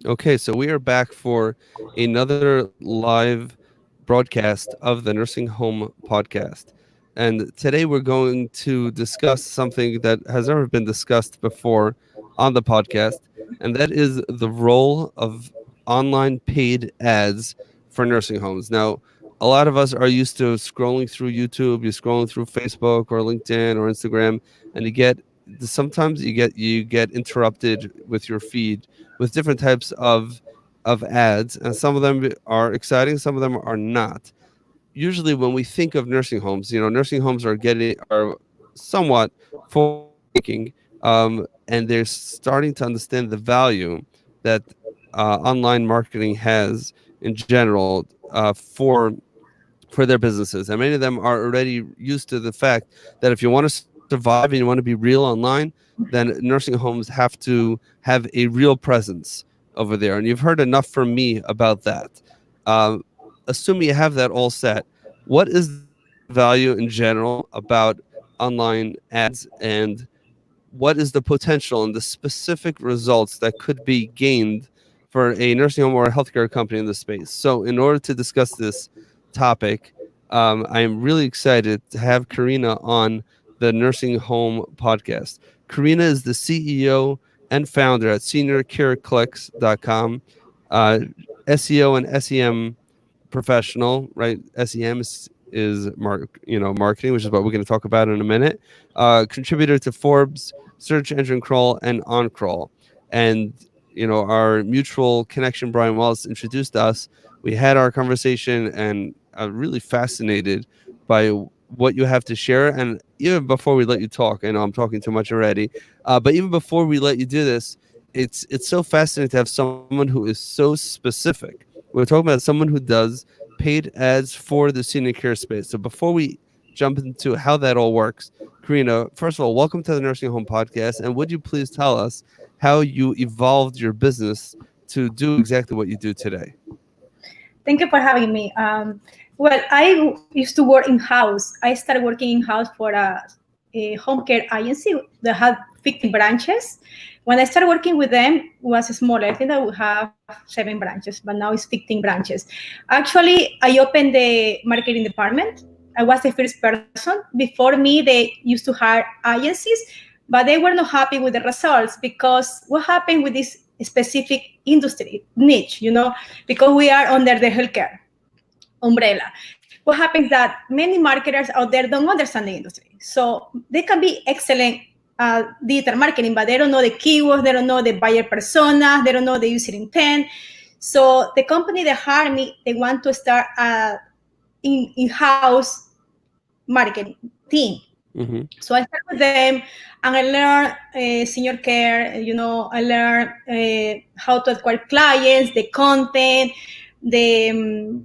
Okay, so we are back for another live broadcast of the Nursing Home Podcast. And today we're going to discuss something that has never been discussed before on the podcast, and that is the role of online paid ads for nursing homes. Now, a lot of us are used to scrolling through YouTube, you're scrolling through Facebook or LinkedIn or Instagram, and sometimes you get interrupted with your feed with different types of ads, and some of them are exciting, some of them are not. Usually, when we think of nursing homes, nursing homes are somewhat forward thinking, and they're starting to understand the value that online marketing has in general for their businesses. And many of them are already used to the fact that if you want to survive and you want to be real online, then nursing homes have to have a real presence over there. And you've heard enough from me about that. Um, Assuming you have that all set, what is the value in general about online ads, and what is the potential and the specific results that could be gained for a nursing home or a healthcare company in this space? So, in order to discuss this topic, I am really excited to have Karina on the Nursing Home Podcast. Karina is the CEO and founder at seniorcareclicks.com, uh, SEO and SEM professional, right? SEM is marketing, which is what we're going to talk about in a minute. Contributor to Forbes, Search Engine Crawl, and On Crawl. And our mutual connection, Brian Wallace, introduced us. We had our conversation, and I'm really fascinated by what you have to share. And even before we let you talk, I know I'm talking too much already, but even before we let you do this, it's so fascinating to have someone who is so specific. We're talking about someone who does paid ads for the senior care space. So before we jump into how that all works, Karina, first of all, welcome to the Nursing Home Podcast. And would you please tell us how you evolved your business to do exactly what you do today? Thank you for having me. Well, I used to work in house. I started working in house for a home care agency that had 15 branches. When I started working with them, it was smaller. I think that we have 7 branches, but now it's 15 branches. Actually, I opened the marketing department. I was the first person. Before me, they used to hire agencies, but they were not happy with the results because what happened with this specific industry niche, because we are under the healthcare umbrella. What happens that many marketers out there don't understand the industry. So they can be excellent digital marketing, but they don't know the keywords, they don't know the buyer persona, they don't know the user intent. So the company that hired me, they want to start in-house marketing team. Mm-hmm. So I started with them, and I learned senior care. I learned how to acquire clients, the content, the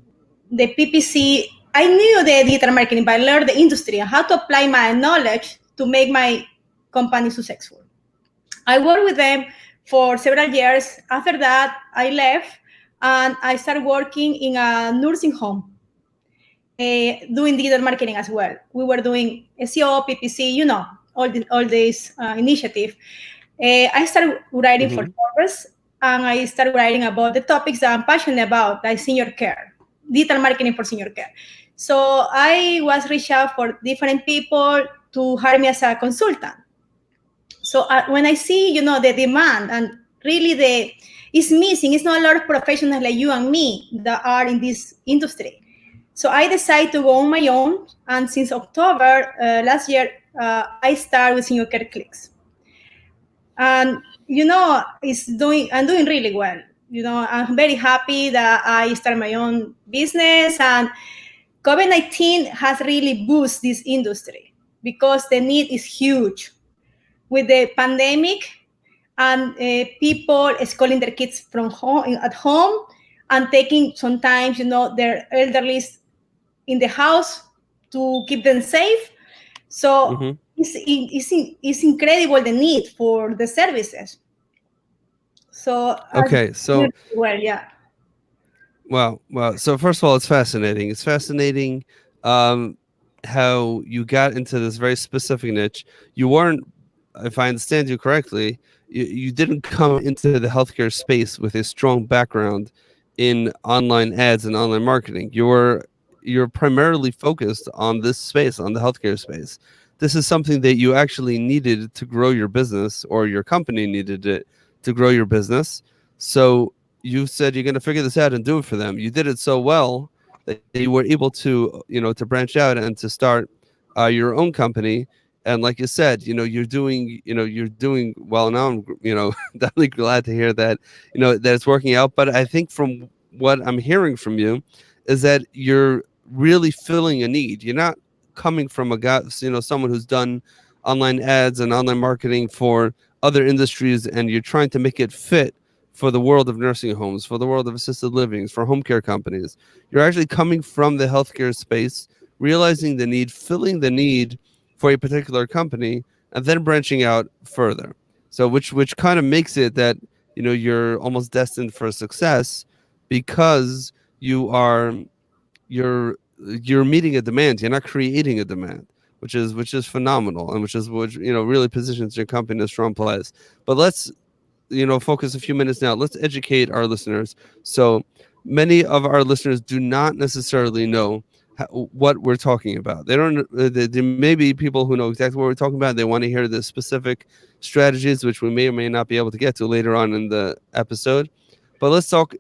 PPC. I knew the digital marketing, but I learned the industry and how to apply my knowledge to make my company successful. I worked with them for several years. After that, I left and I started working in a nursing home, doing digital marketing as well. We were doing SEO, PPC, all these initiatives. I started writing for Forbes, and I started writing about the topics that I'm passionate about, like senior care, digital marketing for senior care. So I was reached out for different people to hire me as a consultant. So when I see, the demand and really it's missing, it's not a lot of professionals like you and me that are in this industry. So I decided to go on my own, and since October last year, I started with Senior Care Clicks. And I'm doing really well. I'm very happy that I started my own business, and COVID-19 has really boosted this industry because the need is huge. With the pandemic and people schooling their kids from home at home and taking sometimes their elderly in the house to keep them safe. So it's incredible the need for the services. So Okay, so well, yeah. wow. So first of all, it's fascinating. It's fascinating how you got into this very specific niche. You weren't if I understand you correctly, you didn't come into the healthcare space with a strong background in online ads and online marketing. You're primarily focused on this space, on the healthcare space. This is something that you actually needed to grow your business, or your company needed it to grow your business. So you said you're going to figure this out and do it for them. You did it so well that you were able to, to branch out and to start your own company. And like you said, you're doing well now. I'm, definitely glad to hear that, that it's working out. But I think from what I'm hearing from you is that you're really filling a need. You're not coming from a guy, someone who's done online ads and online marketing for other industries, and you're trying to make it fit for the world of nursing homes, for the world of assisted livings, for home care companies. You're actually coming from the healthcare space, realizing the need, filling the need for a particular company, and then branching out further. So which kind of makes it that you're almost destined for success, because you're you're meeting a demand. You're not creating a demand, which is phenomenal, and which really positions your company in a strong place. But let's focus a few minutes now. Let's educate our listeners. So many of our listeners do not necessarily know what we're talking about. They don't. There may be people who know exactly what we're talking about. They want to hear the specific strategies, which we may or may not be able to get to later on in the episode. But let's talk.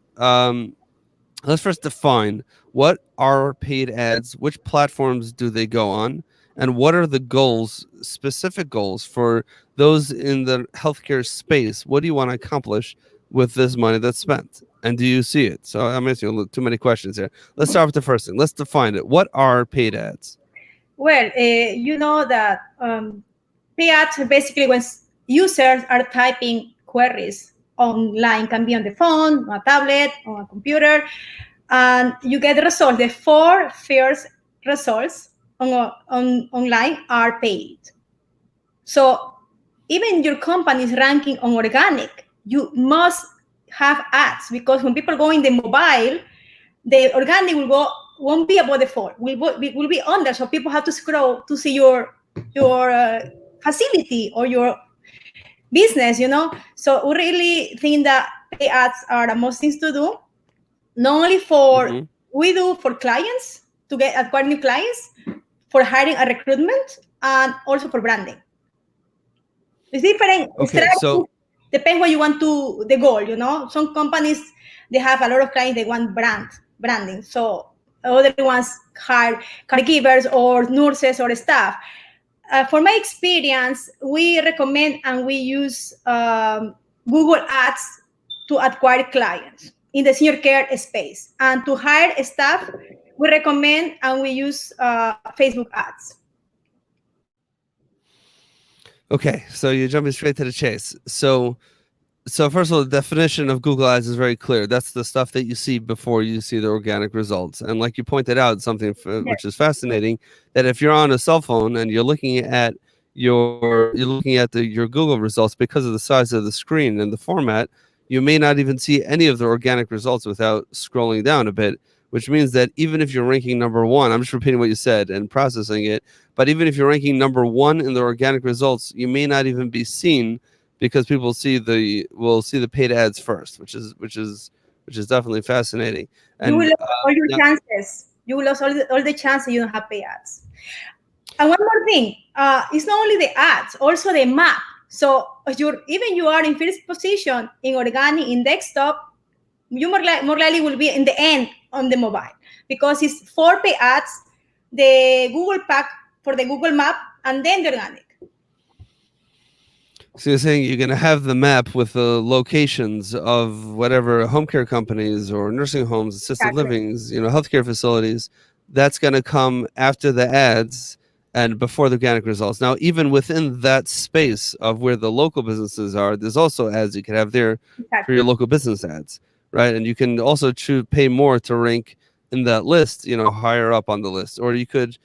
Let's first define what are paid ads, which platforms do they go on, and what are the goals, specific goals for those in the healthcare space. What do you want to accomplish with this money that's spent? And do you see it? So I'm asking you too many questions here. Let's start with the first thing. Let's define it. What are paid ads? Well, you know that paid ads are basically when users are typing queries online, can be on the phone, on a tablet, on a computer, and you get the result. The four first results online are paid. So even your company is ranking on organic, you must have ads, because when people go in the mobile, the organic won't be above the four, will be under. So people have to scroll to see your facility or your business. So we really think that pay ads are the most things to do. Not only for we do for clients to acquire new clients, for hiring a recruitment, and also for branding. It's different. Okay, so Depends what you want to the goal. Some companies, they have a lot of clients, they want branding. So other ones hire caregivers or nurses or staff. For my experience, we recommend and we use Google Ads to acquire clients in the senior care space. And to hire staff, we recommend and we use Facebook ads. Okay, so you're jumping straight to the chase. So first of all, the definition of Google Ads is very clear. That's the stuff that you see before you see the organic results. And like you pointed out, something which is fascinating, that if you're on a cell phone and you're looking at your Google results, because of the size of the screen and the format, you may not even see any of the organic results without scrolling down a bit, which means that even if you're ranking number one, I'm just repeating what you said and processing it, but even if you're ranking number one in the organic results, you may not even be seen, because people will see the paid ads first, which is definitely fascinating. And you will lose all your chances. You will lose all the chances you don't have paid ads. And one more thing, it's not only the ads, also the map. So if you are in first position in organic in desktop, you more likely will be in the end on the mobile, because it's 4 paid ads, the Google pack for the Google map, and then the organic. So you're saying you're going to have the map with the locations of whatever home care companies or nursing homes, assisted livings, healthcare facilities. That's going to come after the ads and before the organic results. Now, even within that space of where the local businesses are, there's also ads you can have there for your local business ads, right? And you can also pay more to rank in that list, higher up on the list. Or you could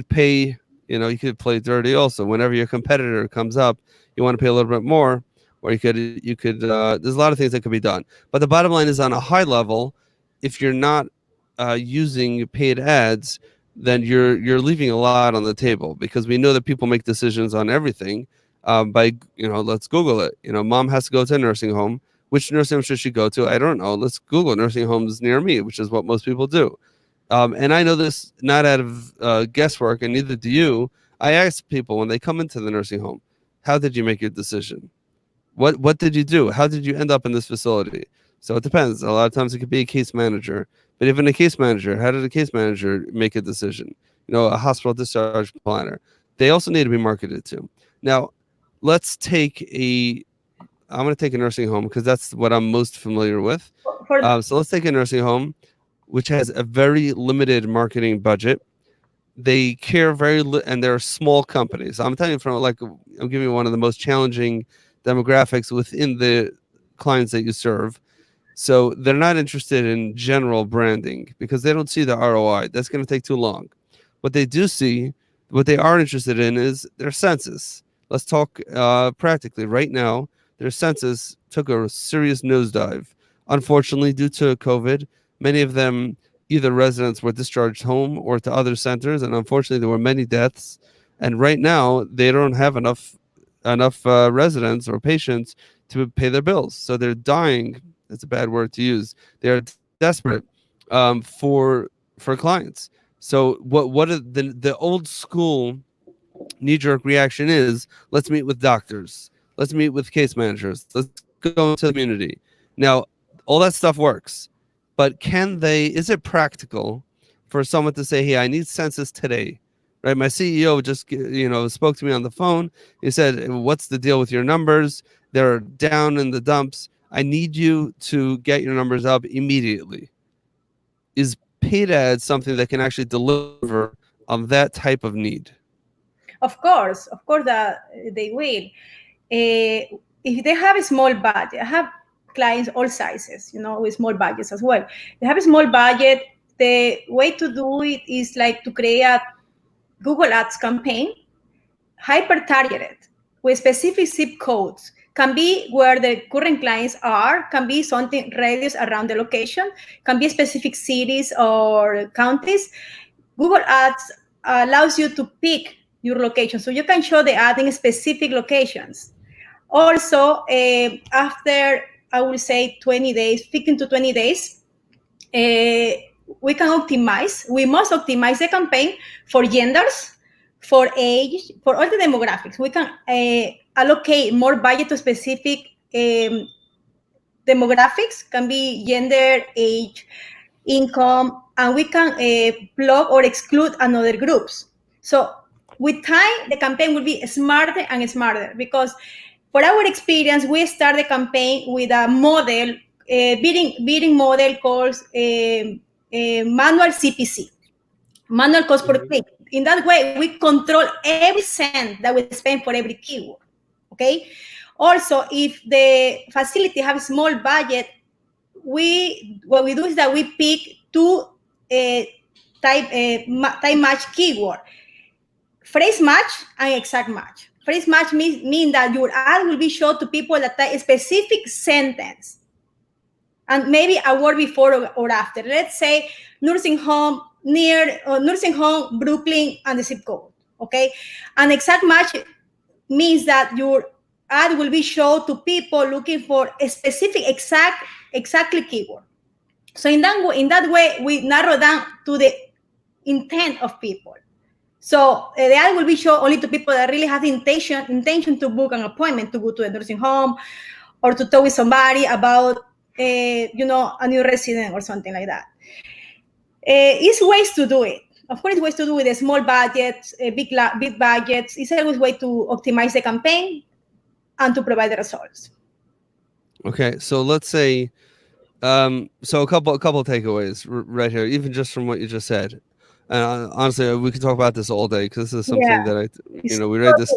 pay, you could play dirty also. Whenever your competitor comes up, you want to pay a little bit more, or you could there's a lot of things that could be done. But the bottom line is, on a high level, if you're not using paid ads, then you're leaving a lot on the table, because we know that people make decisions on everything, by, let's Google it. Mom has to go to a nursing home. Which nursing home should she go to? I don't know. Let's Google nursing homes near me, which is what most people do. And I know this not out of guesswork, and neither do you. I ask people when they come into the nursing home, how did you make your decision? What did you do? How did you end up in this facility? So it depends. A lot of times it could be a case manager, but even a case manager, how did a case manager make a decision? A hospital discharge planner. They also need to be marketed to. Now, let's take I'm going to take a nursing home because that's what I'm most familiar with. For So let's take a nursing home, which has a very limited marketing budget. They care and they're small companies. I'm telling you I'm giving you one of the most challenging demographics within the clients that you serve. So they're not interested in general branding because they don't see the ROI. That's going to take too long. What they do see, what they are interested in is their census. Let's talk practically. Right now, their census took a serious nosedive. Unfortunately, due to COVID, many of them, either residents were discharged home or to other centers, and unfortunately, there were many deaths. And right now, they don't have enough residents or patients to pay their bills, so they're dying. That's a bad word to use. They are desperate for clients. So what are the old school knee-jerk reaction is, let's meet with doctors, let's meet with case managers, let's go into the community. Now, all that stuff works, but is it practical for someone to say, hey, I need census today? Right? My CEO just spoke to me on the phone. He said, what's the deal with your numbers? They're down in the dumps. I need you to get your numbers up immediately. Is paid ads something that can actually deliver on that type of need? of course that they will. If they have a small budget, I have clients all sizes, with small budgets as well. They have a small budget. The way to do it is like to create a Google Ads campaign, hyper targeted with specific zip codes. Can be where the current clients are, can be something radius around the location, can be specific cities or counties. Google Ads allows you to pick your location, so you can show the ad in specific locations. Also, after, I will say 20 days, 15 to 20 days, we must optimize the campaign for genders, for age, for all the demographics. We can allocate more budget to specific demographics, can be gender, age, income, and we can plug or exclude another groups. So with time, the campaign will be smarter and smarter, because for our experience, we start the campaign with a model, bidding model called manual CPC, manual cost per click. In that way, we control every cent that we spend for every keyword. Okay. Also, if the facility has a small budget, what we do is that we pick two type match keyword: phrase match and exact match. Phrase match mean that your ad will be shown to people that type a specific sentence and maybe a word before or after. Let's say nursing home Brooklyn, and the zip code. Okay, an exact match means that your ad will be shown to people looking for a specific exactly keyword. So in that way, we narrow down to the intent of people. So the ad will be shown only to people that really have the intention to book an appointment to go to a nursing home or to talk with somebody about a new resident or something like that. It's ways to do it. Of course, it's ways to do it with small budgets, big budgets. It's always way to optimize the campaign and to provide the results. Okay, so let's say, so a couple takeaways right here, even just from what you just said. Honestly, we could talk about this all day because this is something that we read this.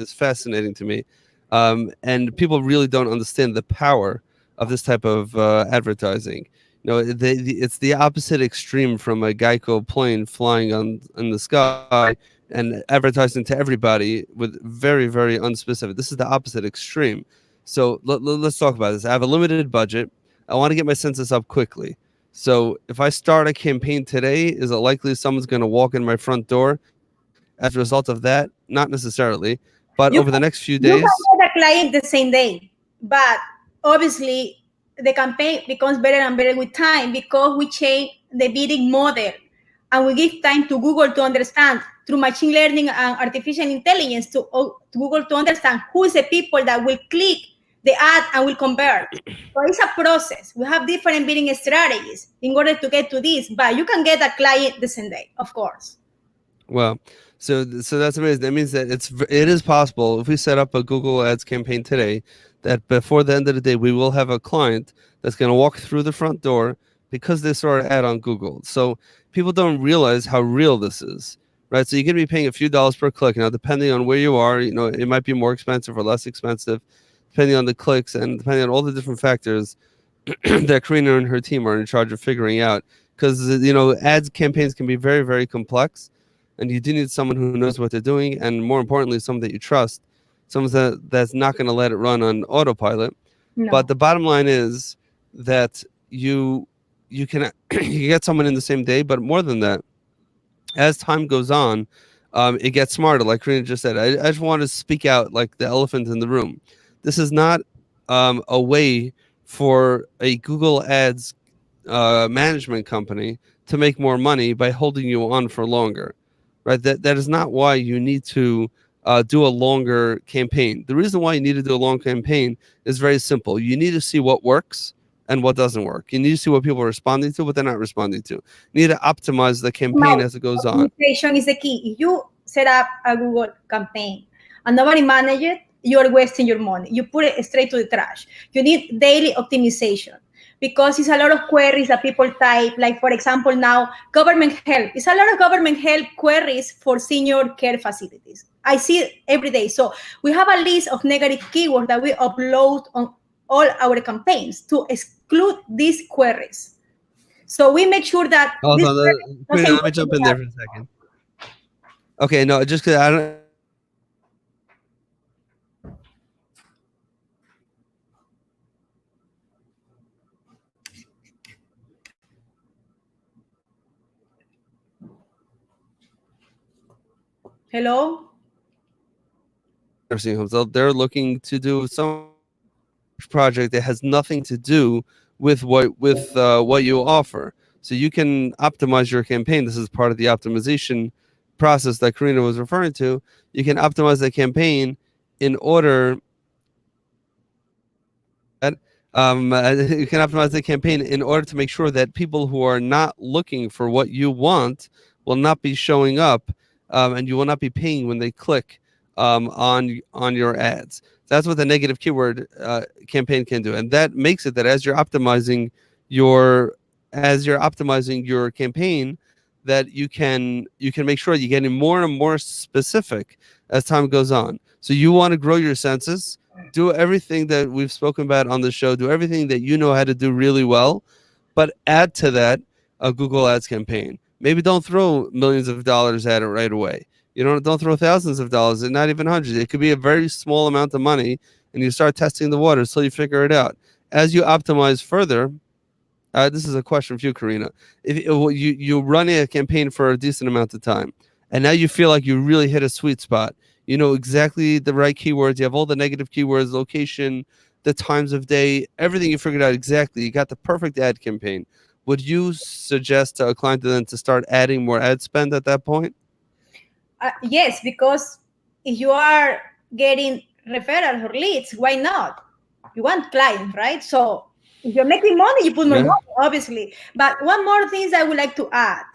Is fascinating to me, and people really don't understand the power of this type of advertising. It's the opposite extreme from a Geico plane flying in the sky and advertising to everybody with very, very unspecific. This is the opposite extreme. So let's talk about this. I have a limited budget. I want to get my census up quickly. So if I start a campaign today, is it likely someone's going to walk in my front door as a result of that? Not necessarily. but over the next few You days, can get a client the same day, but obviously the campaign becomes better and better with time because we change the bidding model and we give time to Google to understand through machine learning and artificial intelligence to Google to understand who is the people that will click the ad and will convert. So it's a process. We have different bidding strategies in order to get to this, but you can get a client the same day, of course. well, so that's amazing. That means that it is possible if we set up a Google Ads campaign today, that before the end of the day we will have a client that's going to walk through the front door because they saw an ad on Google. So people don't realize how real this is, right? So you're going to be paying a few dollars per click now, depending on where you are. You know, it might be more expensive or less expensive, depending on the clicks and depending on all the different factors that Karina and her team are in charge of figuring out. Because ads campaigns can be very, very complex, and you do need someone who knows what they're doing, and more importantly, someone that you trust, someone that's not going to let it run on autopilot. No. But the bottom line is that you can you get someone in the same day, but more than that, as time goes on, it gets smarter. Like Karina just said, I just want to speak out like the elephant in the room. This is not a way for a Google Ads management company to make more money by holding you on for longer, right? That is not why you need to do a longer campaign. The reason why you need to do a long campaign is very simple. You need to see what works and what doesn't work. You need to see what people are responding to, what they're not responding to. You need to optimize the campaign as it goes on. Optimization is the key. If you set up a Google campaign and nobody manages it, you're wasting your money. You put it straight to the trash. You need daily optimization because it's a lot of queries that people type. Like, for example, now government help. It's a lot of government help queries for senior care facilities. I see it every day. So we have a list of negative keywords that we upload on all our campaigns to exclude these queries. So we make sure that Hold on, let me jump in there for a second. Okay, no, just because I don't. Hello? Nursing homes. They're looking to do some project that has nothing to do with what you offer. So you can optimize your campaign. This is part of the optimization process that Karina was referring to. You can optimize the campaign in order that you can optimize the campaign in order to make sure that people who are not looking for what you want will not be showing up, and you will not be paying when they click on your ads. That's what the negative keyword campaign can do, and that makes it that as you're optimizing your campaign, that you can make sure you're getting more and more specific as time goes on. So you want to grow your census, do everything that we've spoken about on the show, do everything that you know how to do really well, but add to that a Google Ads campaign. Maybe don't throw millions of dollars at it right away. Don't throw thousands of dollars and not even hundreds. It could be a very small amount of money, and you start testing the waters till you figure it out. As you optimize further, this is a question for you, Karina. If you run a campaign for a decent amount of time, and now you feel like you really hit a sweet spot, you know exactly the right keywords, you have all the negative keywords, location, the times of day, everything you figured out exactly, you got the perfect ad campaign. Would you suggest to a client then to start adding more ad spend at that point? Yes, because if you are getting referrals or leads, why not? You want clients, right? So if you're making money, you put more money, obviously. But one more thing I would like to add.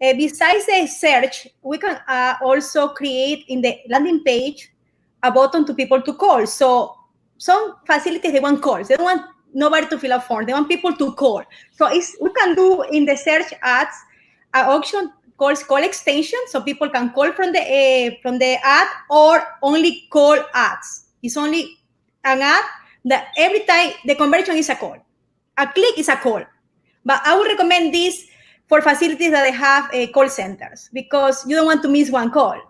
Besides the search, we can also create in the landing page a button to people to call. So some facilities, they want calls. They don't want nobody to fill out forms. They want people to call. So we can do in the search ads an option called call extension, so people can call from the ad or only call ads. It's only an ad that every time the conversion is a call. A click is a call. But I would recommend this for facilities that they have call centers because you don't want to miss one call. It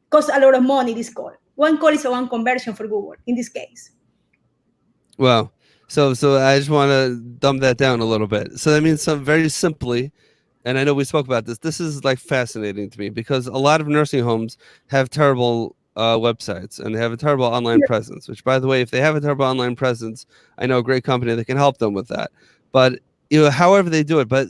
costs a lot of money, this call. One call is a one conversion for Google in this case. Wow. So I just want to dumb that down a little bit. So that means very simply, and I know we spoke about this, this is like fascinating to me because a lot of nursing homes have terrible websites and they have a terrible online presence. Which, by the way, if they have a terrible online presence, I know a great company that can help them with that. But however they do it, but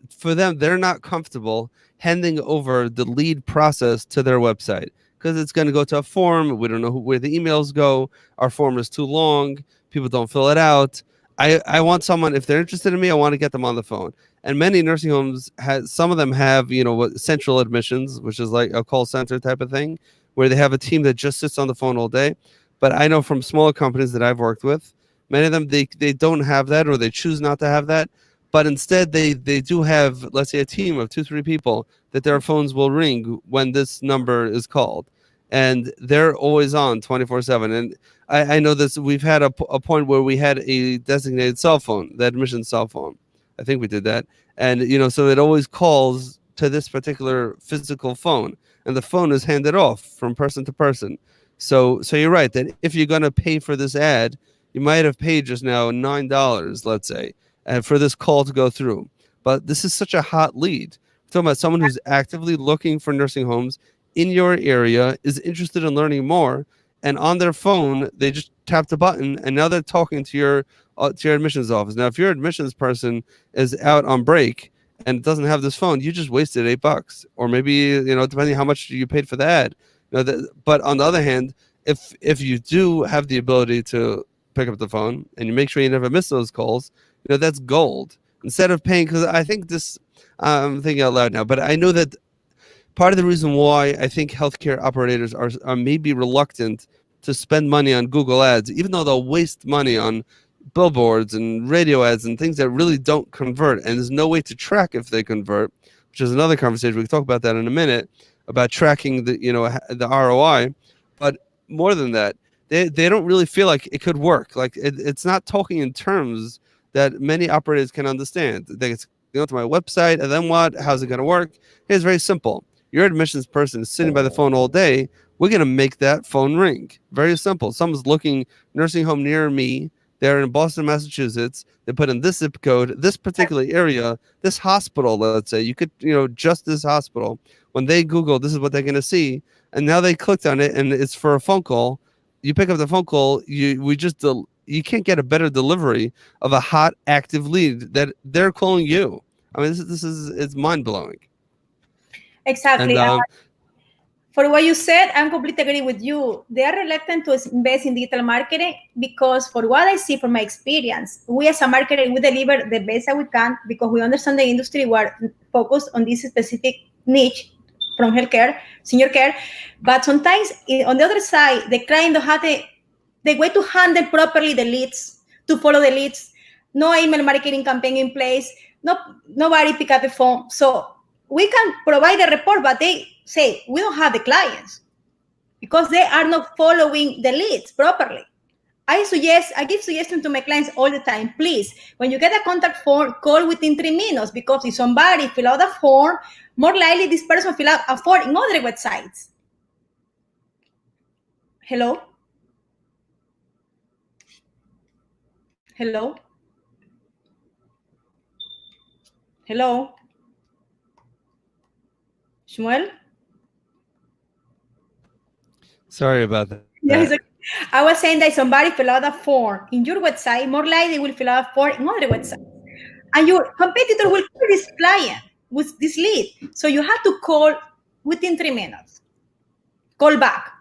for them, they're not comfortable handing over the lead process to their website because it's going to go to a form. We don't know where the emails go. Our form is too long. People don't fill it out. I want someone, if they're interested in me, I want to get them on the phone. And many nursing homes, some of them have, what central admissions, which is like a call center type of thing, where they have a team that just sits on the phone all day. But I know from smaller companies that I've worked with, many of them, they don't have that, or they choose not to have that. But instead, they do have, let's say, a team of 2-3 people that their phones will ring when this number is called. And they're always on 24/7. And I know this. We've had a point where we had a designated cell phone, the admission cell phone. I think we did that. And, so it always calls to this particular physical phone. And the phone is handed off from person to person. So you're right that if you're going to pay for this ad, you might have paid just now $9, let's say, and for this call to go through. But this is such a hot lead. We're talking about someone who's actively looking for nursing homes in your area, is interested in learning more, and on their phone they just tapped a button and now they're talking to your admissions office. Now, if your admissions person is out on break and doesn't have this phone, you just wasted $8, or maybe depending how much you paid for the ad. But on the other hand, if you do have the ability to pick up the phone and you make sure you never miss those calls, that's gold. Instead of paying, because I think this, I'm thinking out loud now, but I know that part of the reason why I think healthcare operators are maybe reluctant to spend money on Google ads, even though they'll waste money on billboards and radio ads and things that really don't convert, and there's no way to track if they convert, which is another conversation. We can talk about that in a minute, about tracking the ROI. But more than that, they don't really feel like it could work. Like it's not talking in terms that many operators can understand. They go to my website, and then what? How's it going to work? It's very simple. Your admissions person is sitting by the phone all day. We're going to make that phone ring. Very simple. Someone's looking, nursing home near me. They're in Boston, Massachusetts. They put in this zip code, this particular area, this hospital, let's say. You could, just this hospital. When they Google, this is what they're going to see. And now they clicked on it, and it's for a phone call. You pick up the phone call. You can't get a better delivery of a hot, active lead that they're calling you. I mean, it's mind-blowing. Exactly. And For what you said, I'm completely agree with you. They are reluctant to invest in digital marketing because, for what I see from my experience, we as a marketer, we deliver the best that we can because we understand the industry. We're focused on this specific niche from healthcare, senior care. But sometimes, on the other side, the client don't have the way to handle properly the leads, to follow the leads. No email marketing campaign in place. Nobody pick up the phone. So we can provide a report, but they say we don't have the clients because they are not following the leads properly. I give suggestions to my clients all the time. Please, when you get a contact form, call within 3 minutes, because if somebody fill out a form, more likely this person fill out a form in other websites. Hello? Hello? Hello? Shmuel? Sorry about that. Yes, I was saying that somebody fill out a form in your website, more likely will fill out a form in other websites. And your competitor will call this client with this lead. So you have to call within 3 minutes. Call back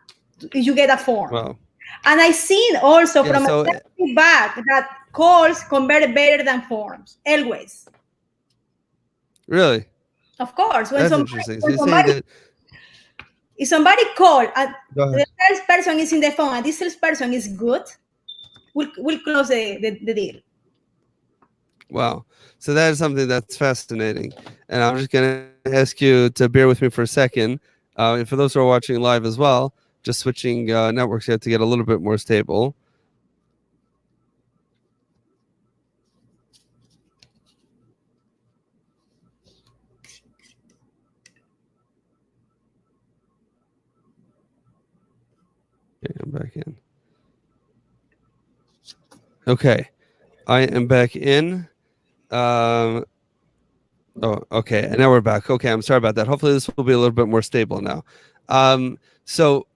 if you get a form. Wow. And I've seen also from a feedback that calls convert better than forms, always. Really? Of course. That's interesting. So if somebody call and the salesperson is in the phone and this salesperson is good, we'll close the deal. Wow. So that is something that's fascinating. And I'm just going to ask you to bear with me for a second. And for those who are watching live as well, just switching networks here to get a little bit more stable. Okay, I'm back in. Okay, I am back in. Oh, okay, and now we're back. Okay, I'm sorry about that. Hopefully this will be a little bit more stable now. So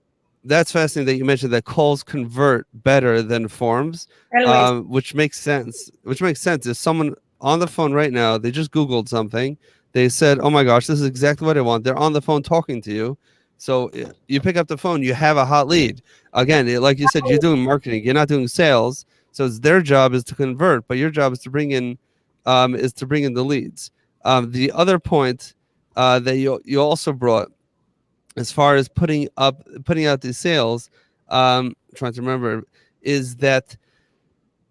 that's fascinating that you mentioned that calls convert better than forms, Always. which makes sense. Which makes sense. If someone on the phone right now, they just Googled something, they said, "Oh my gosh, this is exactly what I want." They're on the phone talking to you, so you pick up the phone, you have a hot lead. Again, like you said, you're doing marketing, you're not doing sales, so it's their job is to convert, but your job is to bring in, the leads. The other point that you also brought as far as putting out these sales, trying to remember, is that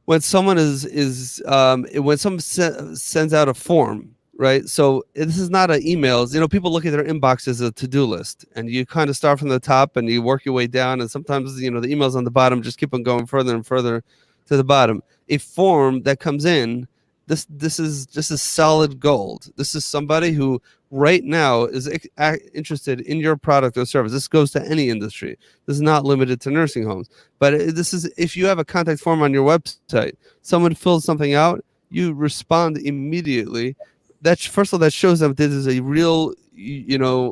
when someone when someone sends out a form, right? So this is not an emails. People look at their inbox as a to-do list, and you kind of start from the top and you work your way down, and sometimes the emails on the bottom just keep on going further and further to the bottom. A form that comes in, this is just a solid gold. This is somebody who right now is interested in your product or service. This goes to any industry. This is not limited to nursing homes. But this is, if you have a contact form on your website, someone fills something out, you respond immediately. That first of all, that shows that this is a real,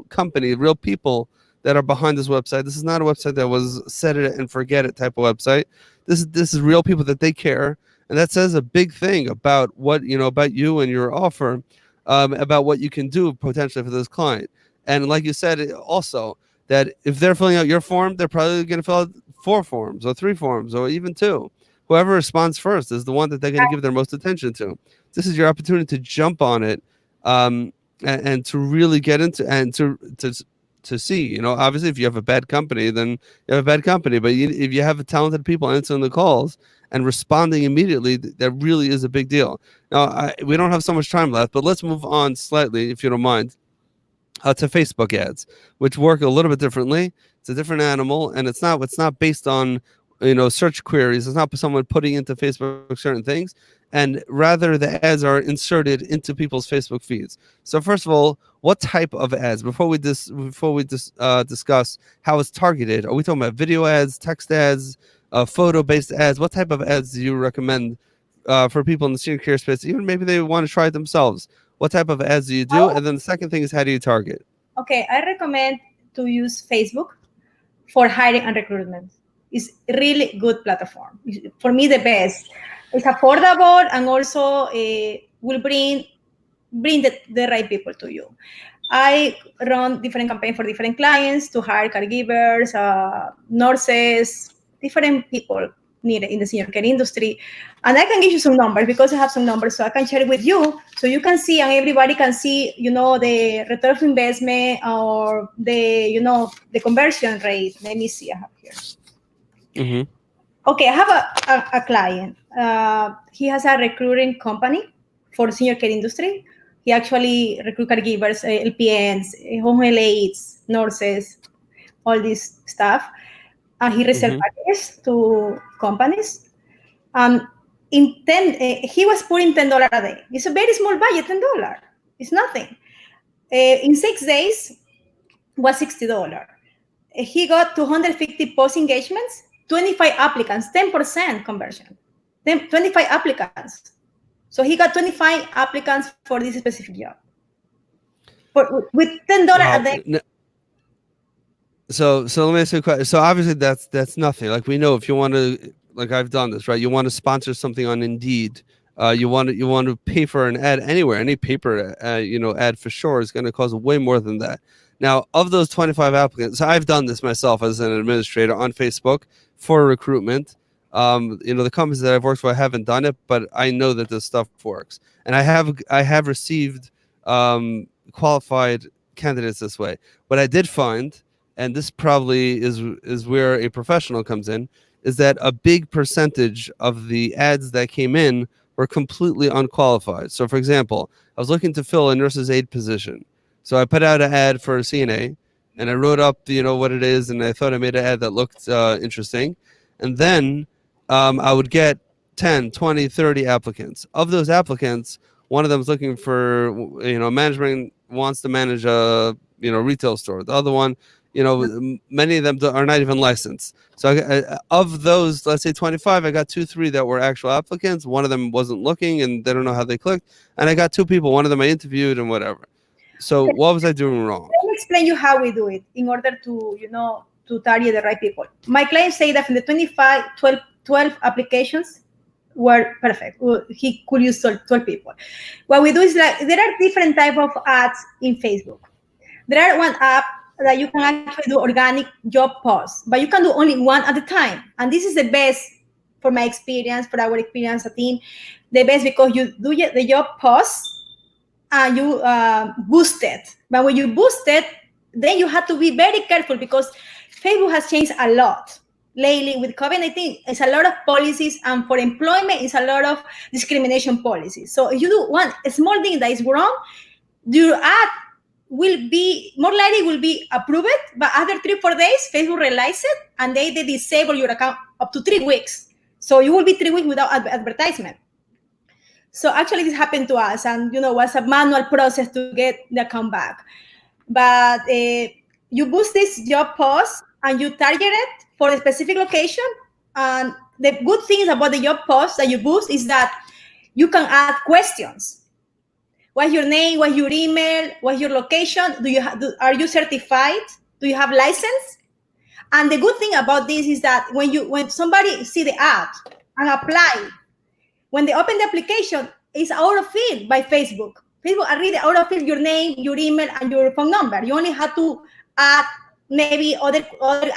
company, real people that are behind this website. This is not a website that was set it and forget it type of website. This is real people that they care, and that says a big thing about about you and your offer, about what you can do potentially for this client. And like you said, also that if they're filling out your form, they're probably going to fill out 4 forms or 3 forms or even 2. Whoever responds first is the one that they're going to give their most attention to. This is your opportunity to jump on it, and to really get into and to see. Obviously, if you have a bad company, then you have a bad company. But if you have talented people answering the calls and responding immediately, that really is a big deal. Now, we don't have so much time left, but let's move on slightly, if you don't mind, to Facebook ads, which work a little bit differently. It's a different animal, and it's not based on search queries. It's not someone putting into Facebook certain things, and rather the ads are inserted into people's Facebook feeds. So first of all, what type of ads? Before we discuss how it's targeted, are we talking about video ads, text ads, photo-based ads? What type of ads do you recommend for people in the senior care space? Even maybe they want to try it themselves. What type of ads do you do? And then the second thing is, how do you target? Okay, I recommend to use Facebook for hiring and recruitment. It's a really good platform. For me, the best. It's affordable and also will bring the right people to you. I run different campaigns for different clients to hire caregivers, nurses, different people needed in the senior care industry. And I can give you some numbers because I have some numbers, so I can share it with you so you can see and everybody can see, the return of investment or the conversion rate. Let me see, I have here. Mm-hmm. Okay, I have a client. He has a recruiting company for the senior care industry. He actually recruit caregivers, LPNs, home health aides, nurses, all this stuff. He resell packages to companies. He was putting $10 a day. It's a very small budget, $10. It's nothing. In 6 days, was $60. He got 250 post engagements, 25 applicants, 10% conversion. 25 applicants. So he got 25 applicants for this specific job. With $10 a day. So let me ask you a question. So obviously that's nothing. Like, we know if you want to, like, I've done this, right? You want to sponsor something on Indeed. You want to pay for an ad anywhere. Any paper ad for sure is going to cost way more than that. Now, of those 25 applicants, so I've done this myself as an administrator on Facebook for recruitment. The companies that I've worked for, I haven't done it, but I know that this stuff works, and I have received qualified candidates this way. What I did find, and this probably is where a professional comes in, is that a big percentage of the ads that came in were completely unqualified. So, for example, I was looking to fill a nurse's aide position. So I put out an ad for a CNA, and I wrote up, what it is, and I thought I made an ad that looked interesting. And then I would get 10, 20, 30 applicants. Of those applicants, one of them is looking for, management, wants to manage a, retail store. The other one, many of them are not even licensed. So of those, let's say 25, I got 2, 3 that were actual applicants. One of them wasn't looking, and they don't know how they clicked. And I got 2 people. One of them I interviewed and whatever. So what was I doing wrong? Let me explain you how we do it in order to, target the right people. My clients say that from the 12 applications were perfect. He could use 12 people. What we do is like there are different type of ads in Facebook. There are one app that you can actually do organic job posts, but you can do only one at a time. And this is the best for my experience, for our experience, a team, the best because you do the job post and you boost it. But when you boost it, then you have to be very careful because Facebook has changed a lot lately with COVID-19. It's a lot of policies, and for employment, it's a lot of discrimination policies. So if you do one small thing that is wrong, your ad will be more likely will be approved, but after 3-4 days, Facebook realizes it and they disable your account up to 3 weeks. So you will be 3 weeks without advertisement. So actually, this happened to us, and was a manual process to get the account back. But you boost this job post and you target it for a specific location. And the good things about the job post that you boost is that you can add questions. What's your name? What's your email? What's your location? Are you certified? Do you have license? And the good thing about this is that when somebody see the ad and apply, when they open the application, it's auto-filled by Facebook. Facebook already auto-fill your name, your email, and your phone number. You only have to add maybe other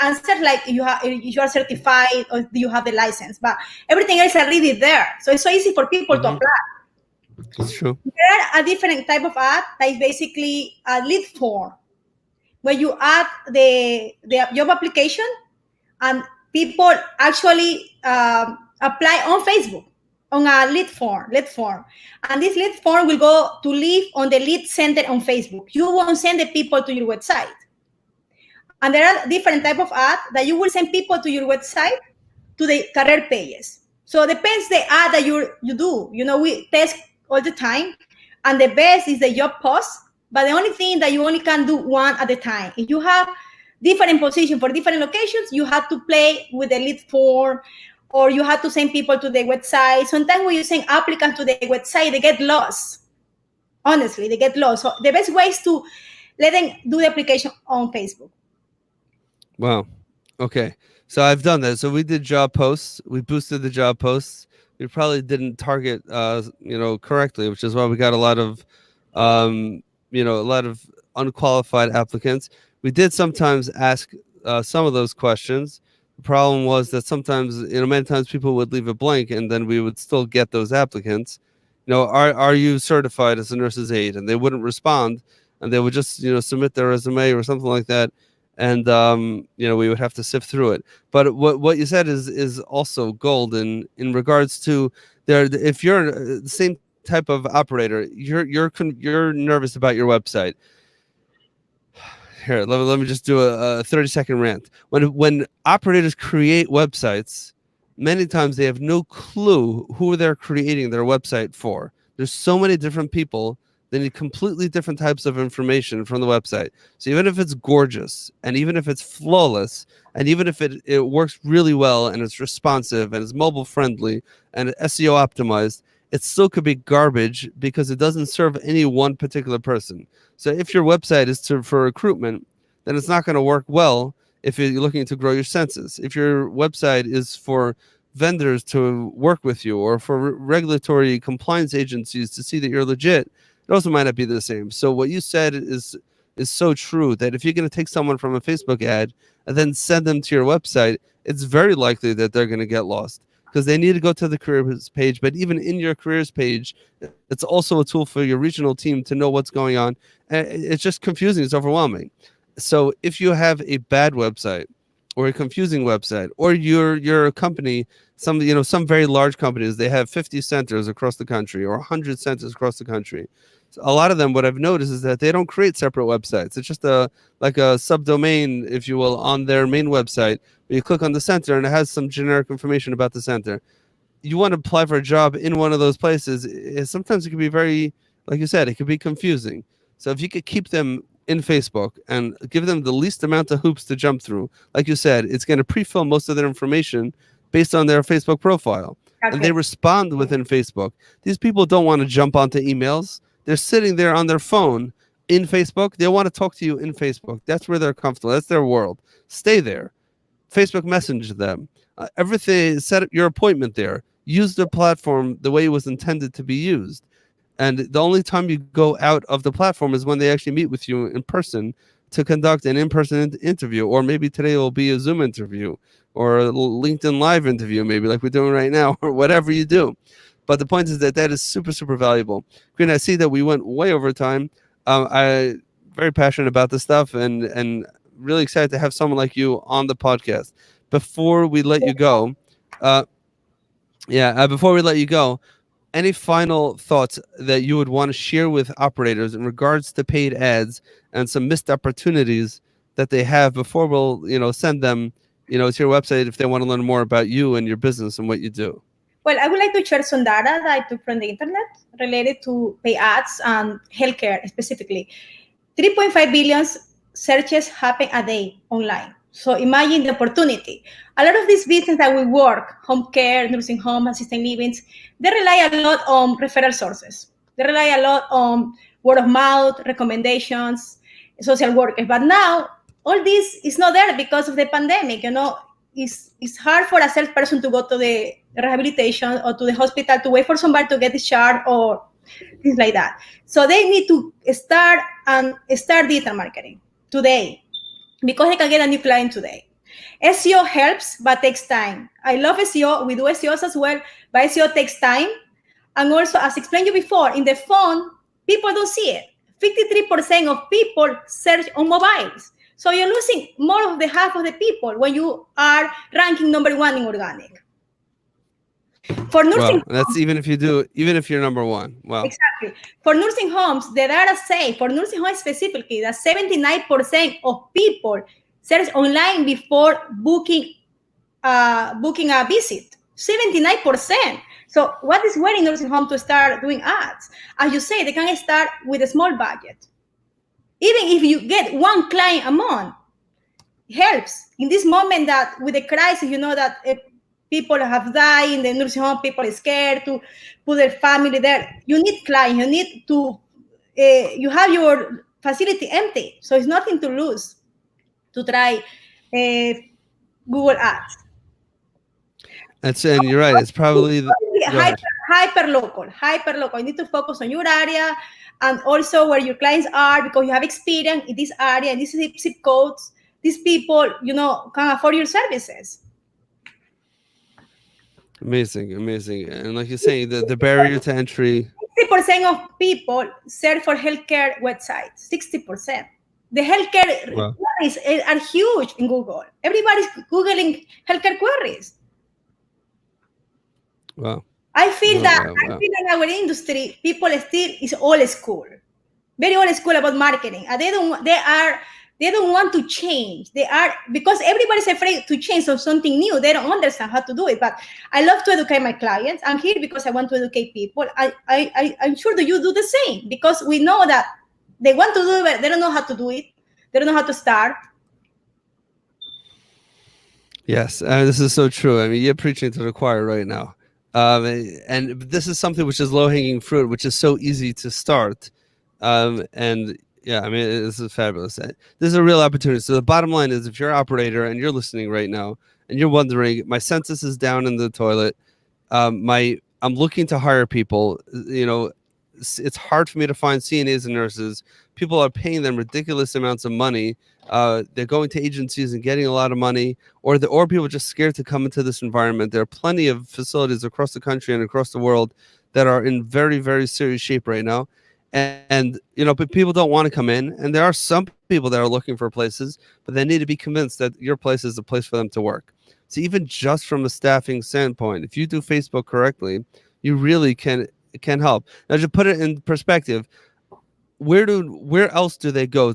answers like you are certified or do you have the license. But everything else is already there. So it's so easy for people to apply. That's true. There are a different type of ad that is basically a lead form, where you add the job application and people actually apply on Facebook on a lead form. And this lead form will go to live on the lead center on Facebook. You won't send the people to your website. And there are different type of ads that you will send people to your website to the career pages. So it depends the ad that you do. We test all the time, and the best is the job post. But the only thing that you only can do one at a time. If you have different positions for different locations, you have to play with the lead form, or you have to send people to the website. Sometimes when you send applicants to the website, they get lost. Honestly, they get lost. So the best way is to let them do the application on Facebook. Wow. Okay. So I've done that. So we did job posts. We boosted the job posts. We probably didn't target, correctly, which is why we got a lot of, unqualified applicants. We did sometimes ask some of those questions. The problem was that sometimes, many times people would leave it blank, and then we would still get those applicants. Are you certified as a nurse's aide? And they wouldn't respond, and they would just, submit their resume or something like that. And we would have to sift through it. But what you said is also gold in regards to if you're the same type of operator, you're nervous about your website. Here, let me just do a 30-second rant. When operators create websites, many times they have no clue who they're creating their website for. There's so many different people. They need completely different types of information from the website. So even if it's gorgeous, and even if it's flawless, and even if it works really well, and it's responsive, and it's mobile friendly, and SEO optimized, it still could be garbage because it doesn't serve any one particular person. So if your website is for recruitment, then it's not going to work well if you're looking to grow your census. If your website is for vendors to work with you, or for regulatory compliance agencies to see that you're legit, it also might not be the same. So what you said is so true, that if you're going to take someone from a Facebook ad and then send them to your website, it's very likely that they're going to get lost because they need to go to the careers page. But even in your careers page, it's also a tool for your regional team to know what's going on. It's just confusing. It's overwhelming. So if you have a bad website or a confusing website, or you're a company, some very large companies, they have 50 centers across the country or 100 centers across the country. So a lot of them, what I've noticed is that they don't create separate websites. It's just a subdomain, if you will, on their main website. You click on the center and it has some generic information about the center. You want to apply for a job in one of those places, sometimes it can be very, like you said, it could be confusing. So if you could keep them in Facebook and give them the least amount of hoops to jump through, like you said, it's going to pre-fill most of their information based on their Facebook profile. Okay. And they respond within Facebook. These people don't want to jump onto emails. They're sitting there on their phone in Facebook. They want to talk to you in Facebook. That's where they're comfortable. That's their world. Stay there. Facebook message them. Everything, set up your appointment there. Use the platform the way it was intended to be used. And the only time you go out of the platform is when they actually meet with you in person to conduct an in-person interview, or maybe today will be a Zoom interview or a LinkedIn Live interview, maybe like we're doing right now, or whatever you do. But the point is that that is super, super valuable. Green, I see that we went way over time. I very passionate about this stuff, and really excited to have someone like you on the podcast. Before we let you go, uh, before we let you go, any final thoughts that you would want to share with operators in regards to paid ads and some missed opportunities that they have before we'll, send them, to your website if they want to learn more about you and your business and what you do? Well, I would like to share some data that I took from the internet related to pay ads and healthcare specifically. 3.5 billion searches happen a day online. So imagine the opportunity. A lot of these businesses that we work, home care, nursing home, assisted livings, they rely a lot on referral sources. They rely a lot on word of mouth, recommendations, social workers. But now, all this is not there because of the pandemic. It's hard for a salesperson to go to the rehabilitation or to the hospital to wait for somebody to get discharged or things like that. So they need to start digital marketing today because they can get a new client today. SEO helps, but takes time. I love SEO. We do SEOs as well, but SEO takes time. And also, as explained to you before, in the phone, people don't see it. 53% of people search on mobiles. So you're losing more of the half of the people when you are ranking number one in organic. For nursing that's even if you're number one. Wow. Exactly. For nursing homes, the data say, for nursing homes specifically, that 79% of people search online before booking a visit. 79%. So what is waiting nursing home to start doing ads? As you say, they can start with a small budget. Even if you get one client a month, it helps. In this moment that with the crisis, that people have died in the nursing home, people are scared to put their family there. You need clients. You need to, you have your facility empty. So it's nothing to lose to try Google Ads. And you're right. It's probably hyper local. You need to focus on your area and also where your clients are, because you have experience in this area and these zip codes. These people, can afford your services. Amazing. And like you're saying, the barrier to entry. 60% of people search for healthcare websites. 60%. The healthcare queries are huge in Google. Everybody's Googling healthcare queries. Wow. I feel that in our industry, people still is old school, very old school about marketing. And they don't want to change. Because everybody's afraid to change of something new. They don't understand how to do it. But I love to educate my clients. I'm here because I want to educate people. I'm sure that you do the same, because we know that they want to do it, but they don't know how to do it. They don't know how to start. Yes, this is so true. I mean, you're preaching to the choir right now. And this is something which is low-hanging fruit, which is so easy to start. And yeah, I mean, this is fabulous. This is a real opportunity. So the bottom line is, if you're an operator and you're listening right now and you're wondering, my census is down in the toilet, I'm looking to hire people, it's hard for me to find CNAs and nurses. People are paying them ridiculous amounts of money. They're going to agencies and getting a lot of money, or people are just scared to come into this environment. There are plenty of facilities across the country and across the world that are in very, very serious shape right now. And but people don't want to come in. And there are some people that are looking for places, but they need to be convinced that your place is a place for them to work. So even just from a staffing standpoint, if you do Facebook correctly, you really can help. Now, to put it in perspective, where else do they go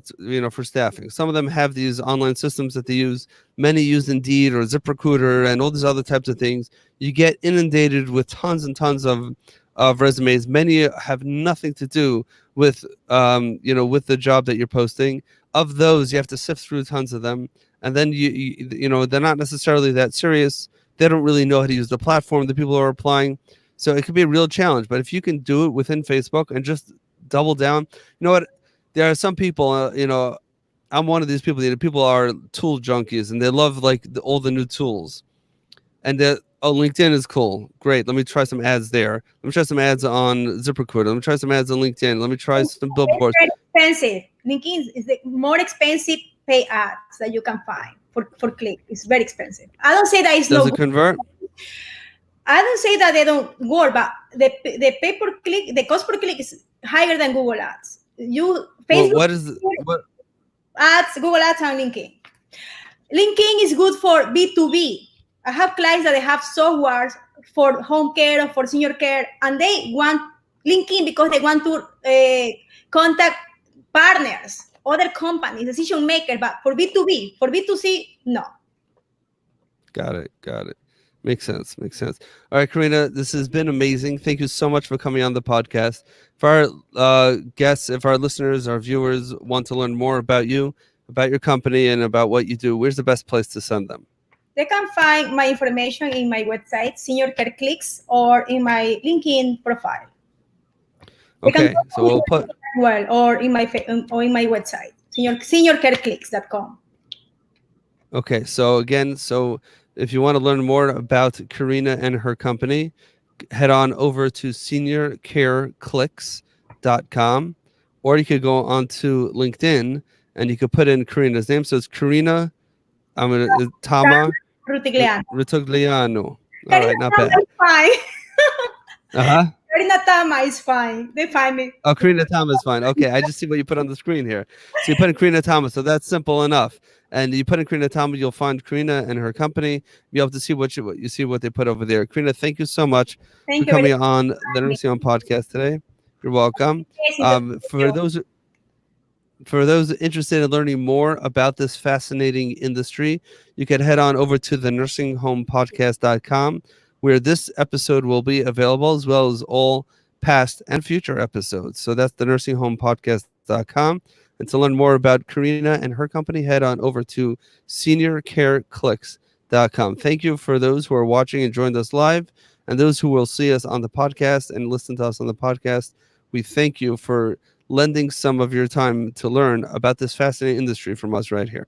for staffing? Some of them have these online systems that they use. Many use Indeed or ZipRecruiter and all these other types of things. You get inundated with tons and tons of resumes. Many have nothing to do with with the job that you're posting. Of those, you have to sift through tons of them, and then they're not necessarily that serious. They don't really know how to use the platform, the people who are applying. So it could be a real challenge. But if you can do it within Facebook and just double down, you know what? there are some people, I'm one of these people. People are tool junkies and they love like all the new tools. And oh, LinkedIn is cool. Great. Let me try some ads there. Let me try some ads on ZipRecruiter. Let me try some ads on LinkedIn. Let me try some It's billboards. very expensive. LinkedIn is the more expensive pay ads that you can find for click. It's very expensive. I don't say that it's Does no it good. convert? I don't say that they don't work, but the pay per click, the cost per click is higher than Google Ads. You Well, Facebook what is what? ads, Google Ads, and LinkedIn. LinkedIn is good for B2B. I have clients that they have softwares for home care or for senior care, and they want LinkedIn because they want to contact partners, other companies, decision makers. But for B2B, for B2C, no. Got it. Got it. Makes sense. Makes sense. All right, Karina, this has been amazing. Thank you so much for coming on the podcast. For our guests, if our listeners, our viewers want to learn more about you, about your company, and about what you do, where's the best place to send them? They can find my information in my website, Senior Care Clicks, or in my LinkedIn profile. They can Okay, go so we'll put. as well, or in my website, seniorcareclicks.com. Okay, so again, so if you want to learn more about Karina and her company, head on over to seniorcareclicks.com, or you could go onto LinkedIn and you could put in Karina's name. So it's Karina, Tama Rutigliano. Rutigliano. All Karina right, not Tama bad. is fine. Uh huh. Karina Tama is fine. They find me. Oh, Karina Tama is fine. Okay, I just see what you put on the screen here. So you put in Karina Tama, so that's simple enough. And you put in Karina Tama, you'll find Karina and her company. You'll have to see what you see what they put over there. Karina, thank you so much for Thank you very coming on the much. Nursing Home Podcast today. You're welcome. Yes, in the For studio. those interested in learning more about this fascinating industry, you can head on over to the nursinghomepodcast.com, where this episode will be available as well as all past and future episodes. So that's the nursinghomepodcast.com. And to learn more about Karina and her company, head on over to seniorcareclicks.com. Thank you for those who are watching and joined us live, and those who will see us on the podcast and listen to us on the podcast. We thank you for lending some of your time to learn about this fascinating industry from us right here.